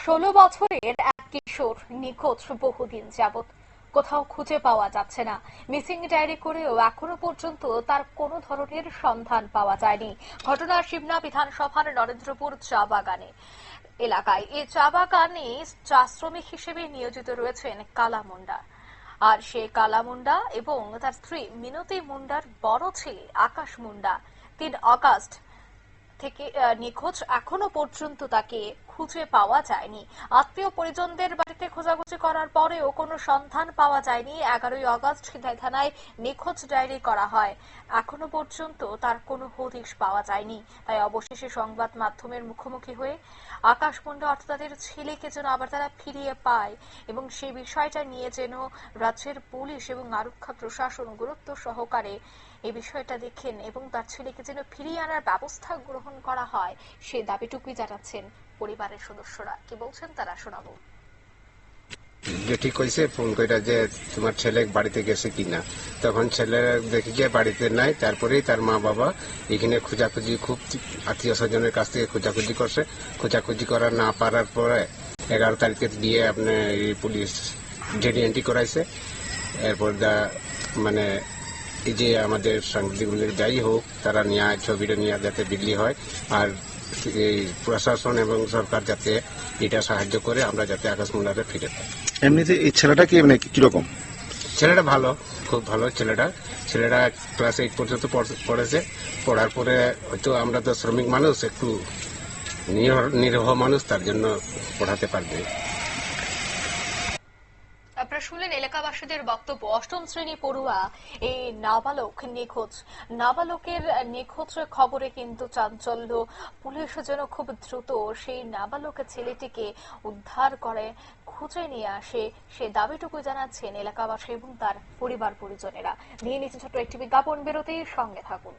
16 বছরের এক কিশোর নিখোঁজ বহুদিন যাবত, কোথাও খুঁজে পাওয়া যাচ্ছে না। মিসিং ডায়েরি করেও এখনো পর্যন্ত তার কোনো ধরনের সন্ধান পাওয়া যায়নি। ঘটনা শিবনা বিধানসভার নরেন্দ্রপুর চা বাগানে এলাকায়। এই চা বাগানে চা শ্রমিক হিসেবে নিয়োজিত রয়েছেন কালা মুন্ডা। আর সে কালা মুন্ডা এবং তার স্ত্রী মিনতি মুন্ডার বড় ছেলে আকাশ মুন্ডা 3 আগস্ট থেকে নিখোঁজ। এখনো পর্যন্ত তাকে খুঁজে পাওয়া যায়নি। আত্মীয় পরিজনদের বাড়িতে খোঁজাখুঁজি করার পরেও কোনো সন্ধান পাওয়া যায়নি। 11ই আগস্ট সিধাই থানায় নিখোঁজ ডায়েরি করা হয়। এখনো পর্যন্ত তার কোনো হদিশ পাওয়া যায়নি। তাই অবশেষে সংবাদ মাধ্যমের মুখোমুখি হয়ে আকাশ মুন্ডা অর্থাৎ তাদের ছেলেকে যেন আবার তারা ফিরিয়ে পায় এবং সেই বিষয়টা নিয়ে যেন রাজ্যের পুলিশ এবং আরক্ষা প্রশাসন গুরুত্ব সহকারে এই বিষয়টা দেখেন এবং তার ছেলেকে যেন ফিরিয়ে আনার ব্যবস্থা গ্রহণ করা হয়, সেই দাবিটুকুই জানাচ্ছেন পরিবারের সদস্যরা। কি বলছেন তারা শোনাবো। ঠিক কইছে ফোন কইরা যে তোমার ছেলে বাড়িতে গেছে কিনা, তখন ছেলে দেখি যে বাড়িতে নাই। তারপরেই তার মা বাবা এখানে খোঁজাখুঁজি, খুব আত্মীয় স্বজনের কাছ থেকে খোঁজাখুঁজি করছে। খোঁজাখুঁজি করা না পারার পরে 11 তারিখে দিয়ে আপনার পুলিশ ডেডি এন্ট্রি করাইছে। এরপর মানে এই যে আমাদের সাংবাদিক যাই হোক, তারা নিয়ে ছবিটা নিয়ে যাতে বিক্রি হয়, আর এই প্রশাসন এবং সরকার যাতে এটা সাহায্য করে আমরা যাতে আকাশ মুন্ডারে ফিরে পাই। এমনিতে এই ছেলেটা কি মানে কিরকম? ছেলেটা ভালো, খুব ভালো ছেলেটা ক্লাস 8 পর্যন্ত পড়েছে। পড়ার পরে হয়তো আমরা তো শ্রমিক মানুষ, একটু নিরহ মানুষ, তার জন্য পড়াতে পারবে। আপনারা শুনলেন এলাকাবাসীদের বক্তব্য। 8ম শ্রেণী পড়ুয়া এই নাবালক নিখোঁজ। নাবালকের নিখোঁজ খবরে কিন্তু চাঞ্চল্য। পুলিশ যেন খুব দ্রুত সেই নাবালক ছেলেটিকে উদ্ধার করে খুঁজে নিয়ে আসে, সে দাবিটুকু জানাচ্ছেন এলাকাবাসী এবং তার পরিবার পরিজনেরা। নিয়ে নিচ্ছে ছোট্ট একটি বিজ্ঞাপন বিরতির সঙ্গে থাকুন।